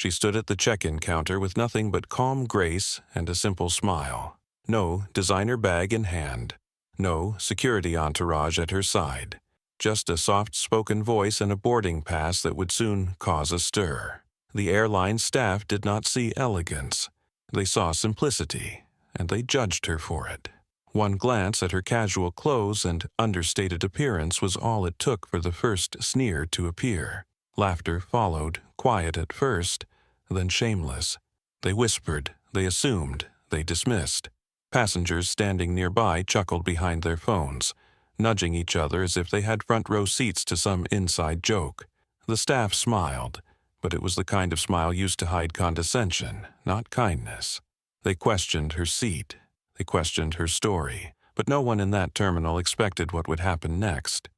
She stood at the check-in counter with nothing but calm grace and a simple smile. No designer bag in hand. No security entourage at her side. Just a soft-spoken voice and a boarding pass that would soon cause a stir. The airline staff did not see elegance. They saw simplicity, and they judged her for it. One glance at her casual clothes and understated appearance was all it took for the first sneer to appear. Laughter followed, quiet at first, then shameless. They whispered, they assumed, they dismissed. Passengers standing nearby chuckled behind their phones, nudging each other as if they had front-row seats to some inside joke. The staff smiled, but it was the kind of smile used to hide condescension, not kindness. They questioned her seat. They questioned her story, but no one in that terminal expected what would happen next.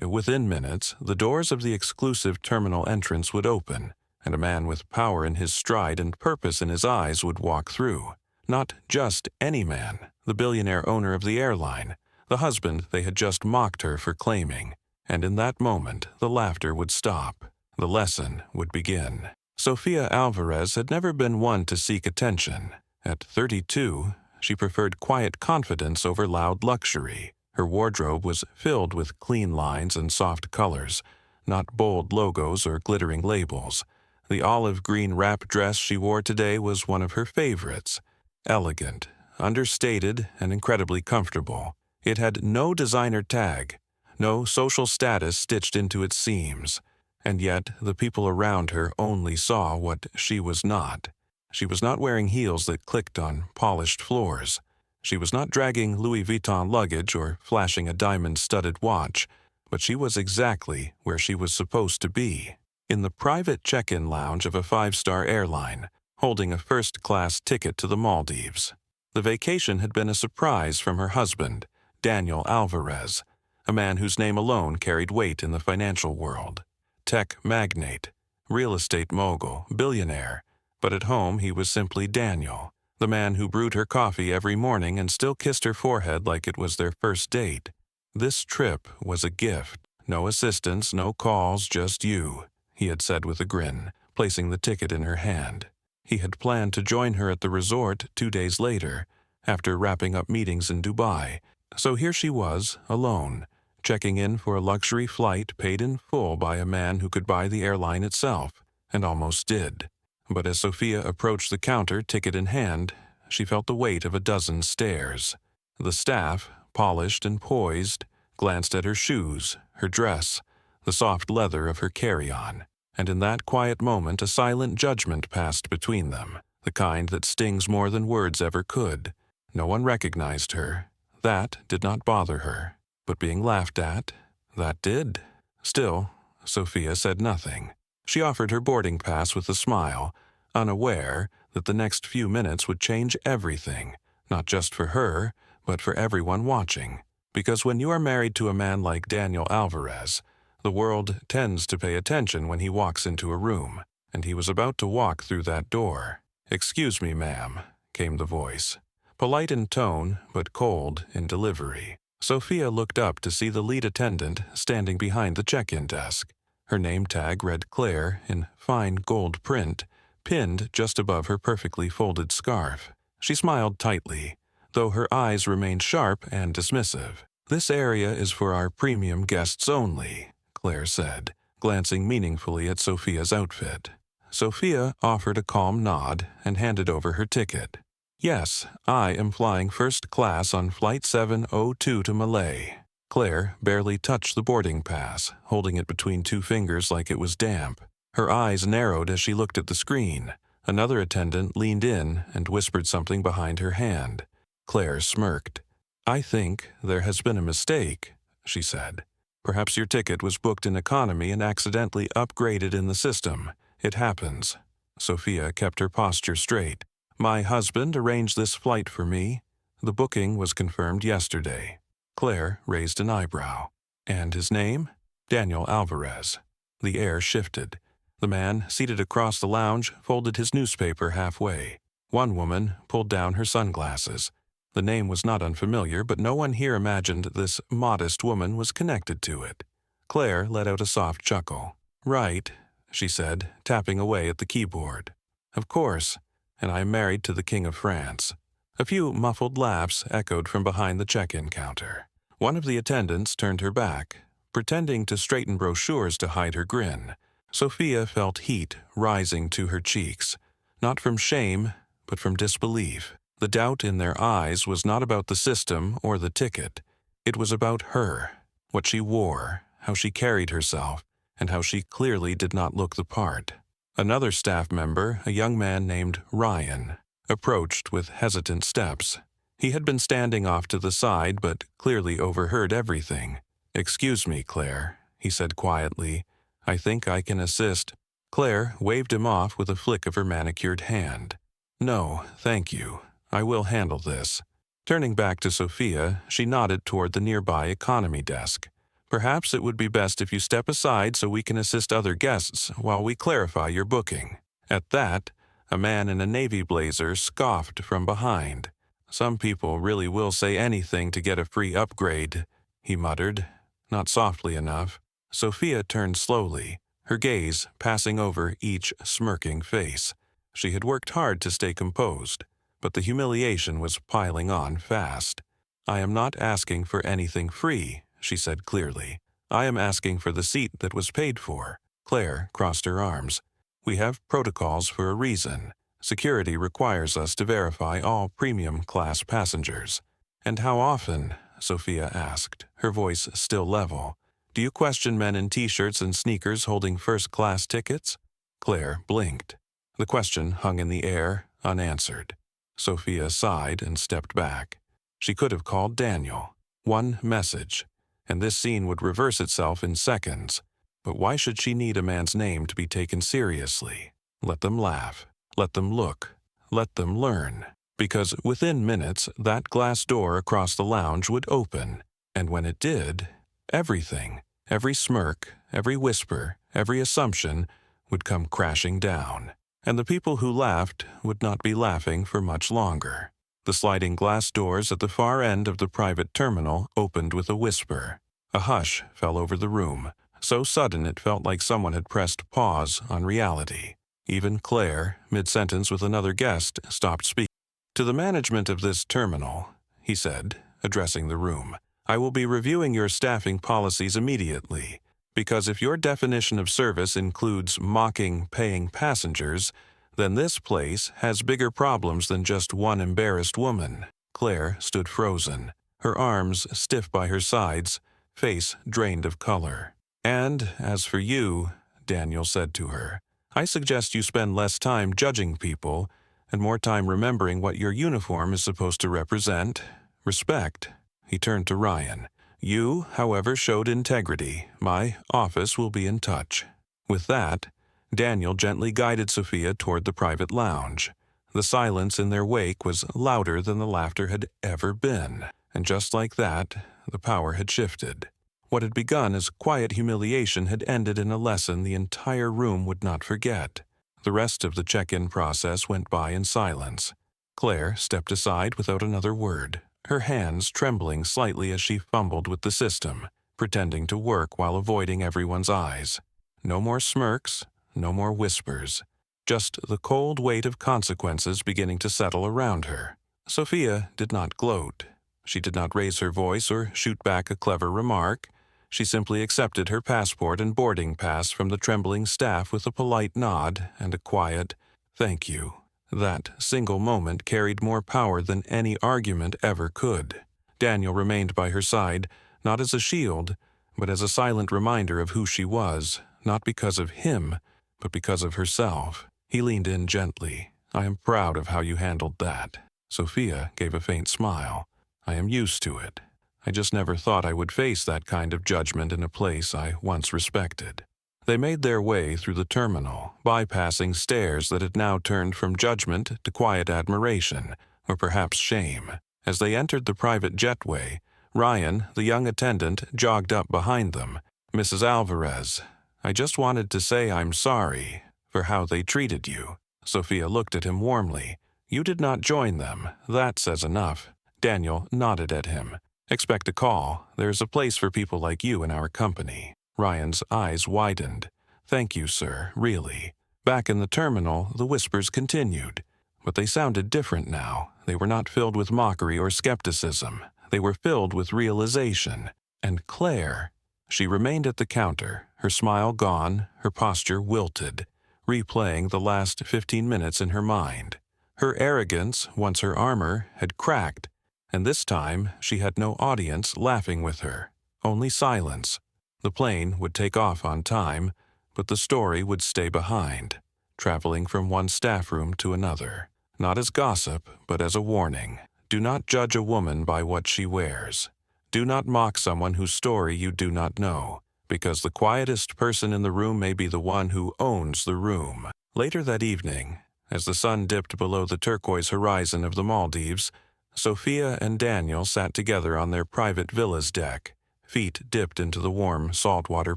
Within minutes, the doors of the exclusive terminal entrance would open, and a man with power in his stride and purpose in his eyes would walk through. Not just any man, the billionaire owner of the airline, the husband they had just mocked her for claiming. And in that moment, the laughter would stop. The lesson would begin. Sophia Alvarez had never been one to seek attention. At 32, she preferred quiet confidence over loud luxury. Her wardrobe was filled with clean lines and soft colors, not bold logos or glittering labels. The olive green wrap dress she wore today was one of her favorites. Elegant, understated, and incredibly comfortable. It had no designer tag, no social status stitched into its seams. And yet, the people around her only saw what she was not. She was not wearing heels that clicked on polished floors. She was not dragging Louis Vuitton luggage or flashing a diamond-studded watch, but she was exactly where she was supposed to be, in the private check-in lounge of a five-star airline, holding a first-class ticket to the Maldives. The vacation had been a surprise from her husband, Daniel Alvarez, a man whose name alone carried weight in the financial world. Tech magnate, real estate mogul, billionaire, but at home he was simply Daniel, the man who brewed her coffee every morning and still kissed her forehead like it was their first date. This trip was a gift. No assistance, no calls, just you, he had said with a grin, placing the ticket in her hand. He had planned to join her at the resort 2 days later, after wrapping up meetings in Dubai. So here she was, alone, checking in for a luxury flight paid in full by a man who could buy the airline itself, and almost did. But as Sophia approached the counter, ticket in hand, she felt the weight of a dozen stares. The staff, polished and poised, glanced at her shoes, her dress, the soft leather of her carry-on, and in that quiet moment a silent judgment passed between them, the kind that stings more than words ever could. No one recognized her. That did not bother her. But being laughed at, that did. Still, Sophia said nothing. She offered her boarding pass with a smile, unaware that the next few minutes would change everything, not just for her, but for everyone watching. Because when you are married to a man like Daniel Alvarez, the world tends to pay attention when he walks into a room, and he was about to walk through that door. "Excuse me, ma'am," came the voice. Polite in tone, but cold in delivery. Sophia looked up to see the lead attendant standing behind the check-in desk. Her name tag read Claire in fine gold print, pinned just above her perfectly folded scarf. She smiled tightly, though her eyes remained sharp and dismissive. "This area is for our premium guests only," Claire said, glancing meaningfully at Sophia's outfit. Sophia offered a calm nod and handed over her ticket. "Yes, I am flying first class on Flight 702 to Malay." Claire barely touched the boarding pass, holding it between two fingers like it was damp. Her eyes narrowed as she looked at the screen. Another attendant leaned in and whispered something behind her hand. Claire smirked. "I think there has been a mistake," she said. "Perhaps your ticket was booked in economy and accidentally upgraded in the system. It happens." Sophia kept her posture straight. "My husband arranged this flight for me. The booking was confirmed yesterday." Claire raised an eyebrow. "And his name?" "Daniel Alvarez." The air shifted. The man, seated across the lounge, folded his newspaper halfway. One woman pulled down her sunglasses. The name was not unfamiliar, but no one here imagined this modest woman was connected to it. Claire let out a soft chuckle. "Right," she said, tapping away at the keyboard. Of course, and I am married to the King of France. A few muffled laughs echoed from behind the check-in counter. One of the attendants turned her back, pretending to straighten brochures to hide her grin. Sophia felt heat rising to her cheeks, not from shame, but from disbelief. The doubt in their eyes was not about the system or the ticket. It was about her, what she wore, how she carried herself, and how she clearly did not look the part. Another staff member, a young man named Ryan, approached with hesitant steps. He had been standing off to the side but clearly overheard everything. "Excuse me, Claire," he said quietly. "I think I can assist." Claire waved him off with a flick of her manicured hand. "No, thank you. I will handle this." Turning back to Sophia, she nodded toward the nearby economy desk. "Perhaps it would be best if you step aside so we can assist other guests while we clarify your booking." At that, a man in a navy blazer scoffed from behind. "Some people really will say anything to get a free upgrade," he muttered, not softly enough. Sophia turned slowly, her gaze passing over each smirking face. She had worked hard to stay composed, but the humiliation was piling on fast. "I am not asking for anything free," she said clearly. "I am asking for the seat that was paid for." Claire crossed her arms. "We have protocols for a reason. Security requires us to verify all premium-class passengers." "And how often?" Sophia asked, her voice still level. "Do you question men in T-shirts and sneakers holding first-class tickets?" Claire blinked. The question hung in the air, unanswered. Sophia sighed and stepped back. She could have called Daniel. One message, and this scene would reverse itself in seconds. But why should she need a man's name to be taken seriously? Let them laugh. Let them look. Let them learn. Because within minutes, that glass door across the lounge would open. And when it did, everything, every smirk, every whisper, every assumption would come crashing down. And the people who laughed would not be laughing for much longer. The sliding glass doors at the far end of the private terminal opened with a whisper. A hush fell over the room, so sudden it felt like someone had pressed pause on reality. Even Claire, mid-sentence with another guest, stopped speaking. "To the management of this terminal," he said, addressing the room, "I will be reviewing your staffing policies immediately, because if your definition of service includes mocking paying passengers, then this place has bigger problems than just one embarrassed woman." Claire stood frozen, her arms stiff by her sides, face drained of color. "And as for you," Daniel said to her, "I suggest you spend less time judging people and more time remembering what your uniform is supposed to represent. Respect." He turned to Ryan. "You, however, showed integrity. My office will be in touch." With that, Daniel gently guided Sophia toward the private lounge. The silence in their wake was louder than the laughter had ever been, and just like that, the power had shifted. What had begun as quiet humiliation had ended in a lesson the entire room would not forget. The rest of the check-in process went by in silence. Claire stepped aside without another word, her hands trembling slightly as she fumbled with the system, pretending to work while avoiding everyone's eyes. No more smirks, no more whispers, just the cold weight of consequences beginning to settle around her. Sophia did not gloat. She did not raise her voice or shoot back a clever remark. She simply accepted her passport and boarding pass from the trembling staff with a polite nod and a quiet, "Thank you." That single moment carried more power than any argument ever could. Daniel remained by her side, not as a shield, but as a silent reminder of who she was, not because of him, but because of herself. He leaned in gently. "I am proud of how you handled that." Sophia gave a faint smile. "I am used to it. I just never thought I would face that kind of judgment in a place I once respected." They made their way through the terminal, bypassing stares that had now turned from judgment to quiet admiration, or perhaps shame. As they entered the private jetway, Ryan, the young attendant, jogged up behind them. "Mrs. Alvarez, I just wanted to say I'm sorry for how they treated you." Sophia looked at him warmly. "You did not join them. That says enough." Daniel nodded at him. "Expect a call. There's a place for people like you in our company." Ryan's eyes widened. "Thank you, sir, really." Back in the terminal, the whispers continued. But they sounded different now. They were not filled with mockery or skepticism. They were filled with realization. And Claire, she remained at the counter, her smile gone, her posture wilted, replaying the last 15 minutes in her mind. Her arrogance, once her armor, had cracked, and this time she had no audience laughing with her, only silence. The plane would take off on time, but the story would stay behind, traveling from one staff room to another, not as gossip, but as a warning. Do not judge a woman by what she wears. Do not mock someone whose story you do not know, because the quietest person in the room may be the one who owns the room. Later that evening, as the sun dipped below the turquoise horizon of the Maldives, Sophia and Daniel sat together on their private villa's deck, feet dipped into the warm, saltwater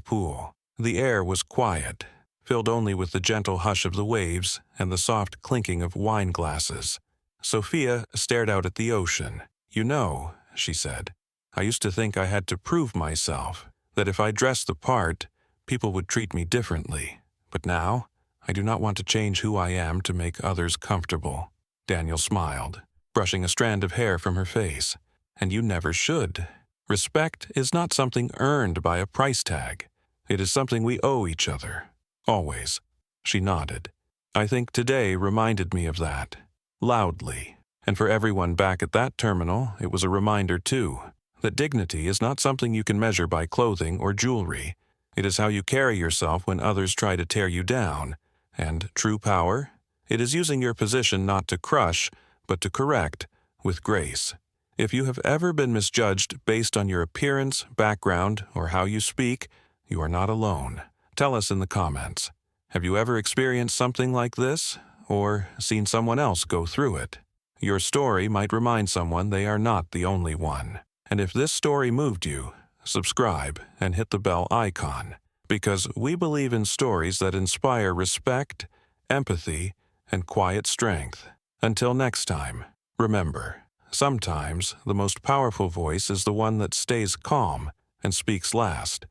pool. The air was quiet, filled only with the gentle hush of the waves and the soft clinking of wine glasses. Sophia stared out at the ocean. "You know," she said, "I used to think I had to prove myself, that if I dressed the part, people would treat me differently. But now, I do not want to change who I am to make others comfortable." Daniel smiled, brushing a strand of hair from her face. "And you never should. Respect is not something earned by a price tag. It is something we owe each other. Always." She nodded. "I think today reminded me of that. Loudly. And for everyone back at that terminal, it was a reminder too, that dignity is not something you can measure by clothing or jewelry. It is how you carry yourself when others try to tear you down. And true power? It is using your position not to crush, but to correct, with grace. If you have ever been misjudged based on your appearance, background, or how you speak, you are not alone. Tell us in the comments. Have you ever experienced something like this, or seen someone else go through it? Your story might remind someone they are not the only one. And if this story moved you, subscribe and hit the bell icon, because we believe in stories that inspire respect, empathy, and quiet strength. Until next time, remember, sometimes the most powerful voice is the one that stays calm and speaks last.